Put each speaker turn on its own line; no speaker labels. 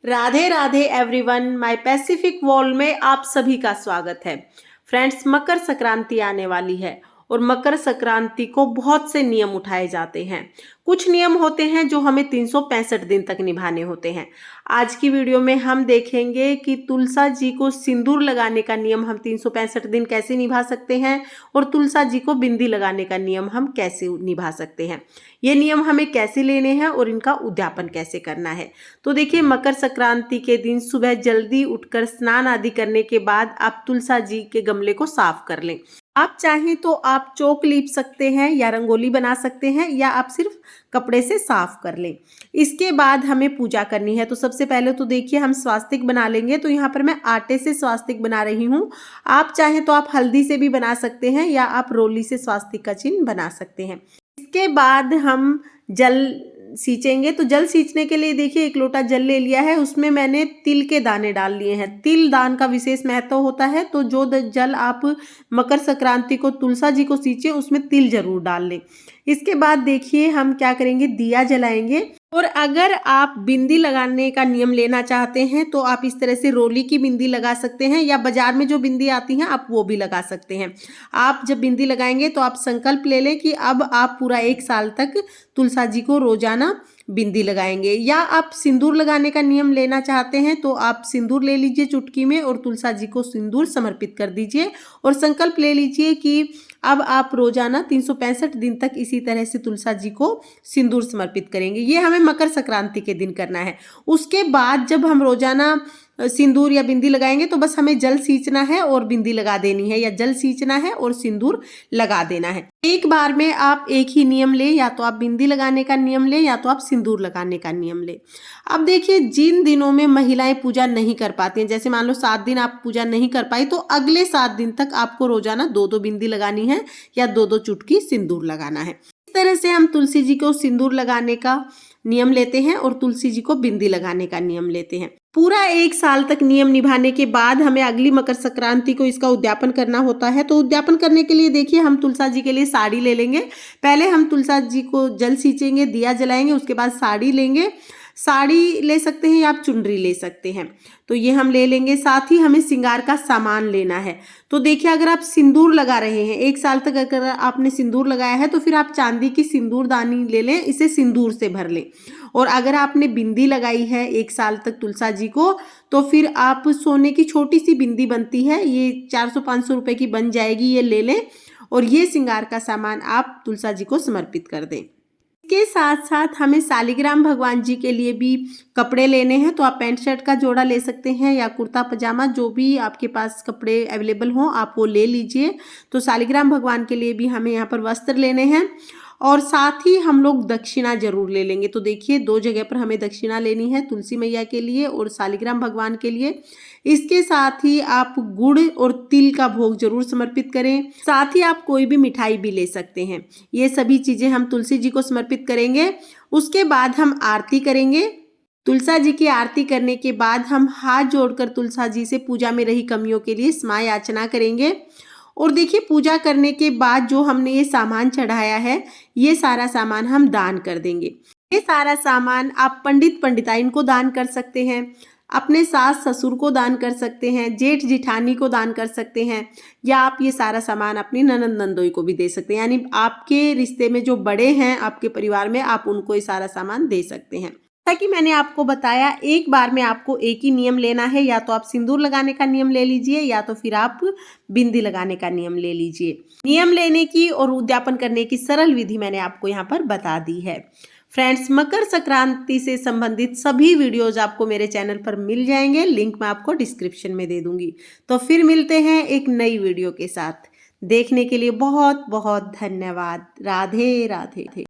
Radhe Radhe everyone, my Pacific wall में आप सभी का स्वागत है। फ्रेंड्स, मकर संक्रांति आने वाली है और मकर संक्रांति को बहुत से नियम उठाए जाते हैं। कुछ नियम होते हैं जो हमें 365 दिन तक निभाने होते हैं। आज की वीडियो में हम देखेंगे कि तुलसा जी को सिंदूर लगाने का नियम हम 365 दिन कैसे निभा सकते हैं और तुलसा जी को बिंदी लगाने का नियम हम कैसे निभा सकते हैं। ये नियम हमें कैसे लेने हैं और इनका उद्यापन कैसे करना है। तो देखिए, मकर संक्रांति के दिन सुबह जल्दी उठकर स्नान आदि करने के बाद आप तुलसा जी के गमले को साफ कर लें। आप चाहें तो आप चौक लीप सकते हैं या रंगोली बना सकते हैं या आप सिर्फ कपड़े से साफ कर लें। इसके बाद हमें पूजा करनी है। तो सबसे पहले तो देखिए, हम स्वास्तिक बना लेंगे। तो यहाँ पर मैं आटे से स्वास्तिक बना रही हूँ। आप चाहें तो आप हल्दी से भी बना सकते हैं या आप रोली से स्वास्तिक का चिन्ह बना सकते हैं। इसके बाद हम जल सींचेंगे। तो जल सींचने के लिए देखिए, 1 लोटा जल ले लिया है, उसमें मैंने तिल के दाने डाल लिए हैं। तिल दान का विशेष महत्व होता है। तो जो जल आप मकर संक्रांति को तुलसा जी को सींचे उसमें तिल जरूर डाल लें। इसके बाद देखिए, हम क्या करेंगे, दिया जलाएंगे। और अगर आप बिंदी लगाने का नियम लेना चाहते हैं तो आप इस तरह से रोली की बिंदी लगा सकते हैं या बाजार में जो बिंदी आती हैं आप वो भी लगा सकते हैं। आप जब बिंदी लगाएंगे तो आप संकल्प ले लें कि अब आप पूरा 1 साल तक तुलसा जी को रोजाना बिंदी लगाएंगे। या आप सिंदूर लगाने का नियम लेना चाहते हैं तो आप सिंदूर ले लीजिए चुटकी में और तुलसा जी को सिंदूर समर्पित कर दीजिए और संकल्प ले लीजिए कि अब आप रोजाना 365 दिन तक इसी तरह से तुलसा जी को सिंदूर समर्पित करेंगे। ये हमें मकर संक्रांति के दिन करना है। उसके बाद जब हम रोजाना सिंदूर या बिंदी लगाएंगे तो बस हमें जल सींचना है और बिंदी लगा देनी है, या जल सींचना है और सिंदूर लगा देना है। एक बार में आप एक ही नियम लें, या तो आप बिंदी लगाने का नियम लें या तो आप सिंदूर लगाने का नियम लें। अब देखिए, जिन दिनों में महिलाएं पूजा नहीं कर पाती हैं, जैसे मान लो 7 दिन आप पूजा नहीं कर पाई, तो अगले 7 दिन तक आपको रोजाना 2-2 बिंदी लगानी है या 2-2 चुटकी सिंदूर लगाना है। इस तरह से हम तुलसी जी को सिंदूर लगाने का नियम लेते हैं और तुलसी जी को बिंदी लगाने का नियम लेते हैं। पूरा 1 साल तक नियम निभाने के बाद हमें अगली मकर संक्रांति को इसका उद्यापन करना होता है। तो उद्यापन करने के लिए देखिए, हम तुलसा जी के लिए साड़ी ले लेंगे। पहले हम तुलसा जी को जल सींचेंगे, दिया जलाएंगे, उसके बाद साड़ी लेंगे। साड़ी ले सकते हैं या आप चुनरी ले सकते हैं, तो ये हम ले लेंगे। साथ ही हमें श्रृंगार का सामान लेना है। तो देखिए, अगर आप सिंदूर लगा रहे हैं 1 साल तक, अगर आपने सिंदूर लगाया है तो फिर आप चांदी की सिंदूरदानी ले लें, इसे सिंदूर से भर लें। और अगर आपने बिंदी लगाई है 1 साल तक तुलसा जी को, तो फिर आप सोने की छोटी सी बिंदी बनती है, ये 400-500 रुपए की बन जाएगी, ये ले लें और ये श्रृंगार का सामान आप तुलसा जी को समर्पित कर दें। के साथ साथ हमें शालिग्राम भगवान जी के लिए भी कपड़े लेने हैं। तो आप पैंट शर्ट का जोड़ा ले सकते हैं या कुर्ता पजामा, जो भी आपके पास कपड़े अवेलेबल हों आप वो ले लीजिए। तो शालिग्राम भगवान के लिए भी हमें यहाँ पर वस्त्र लेने हैं और साथ ही हम लोग दक्षिणा जरूर ले लेंगे। तो देखिए, 2 जगह पर हमें दक्षिणा लेनी है, तुलसी मैया के लिए और शालिग्राम भगवान के लिए। इसके साथ ही आप गुड़ और तिल का भोग जरूर समर्पित करें। साथ ही आप कोई भी मिठाई भी ले सकते हैं। ये सभी चीजें हम तुलसी जी को समर्पित करेंगे। उसके बाद हम आरती करेंगे। तुलसा जी की आरती करने के बाद हम हाथ जोड़कर तुलसा जी से पूजा में रही कमियों के लिए क्षमा याचना करेंगे। और देखिए, पूजा करने के बाद जो हमने ये सामान चढ़ाया है, ये सारा सामान हम दान कर देंगे। ये सारा सामान आप पंडित पंडिताइन को दान कर सकते हैं, अपने सास ससुर को दान कर सकते हैं, जेठ जिठानी को दान कर सकते हैं, या आप ये सारा सामान अपनी ननंद नंदोई को भी दे सकते हैं। यानी आपके रिश्ते में जो बड़े हैं आपके परिवार में, आप उनको ये सारा सामान दे सकते हैं। जैसा कि मैंने आपको बताया, एक बार में आपको एक ही नियम लेना है, या तो आप सिंदूर लगाने का नियम ले लीजिए या तो फिर आप बिंदी लगाने का नियम ले लीजिए। नियम लेने की और उद्यापन करने की सरल विधि मैंने आपको यहाँ पर बता दी है। फ्रेंड्स, मकर संक्रांति से संबंधित सभी वीडियोज आपको मेरे चैनल पर मिल जाएंगे, लिंक मैं आपको डिस्क्रिप्शन में दे दूंगी। तो फिर मिलते हैं एक नई वीडियो के साथ। देखने के लिए बहुत बहुत धन्यवाद। राधे राधे।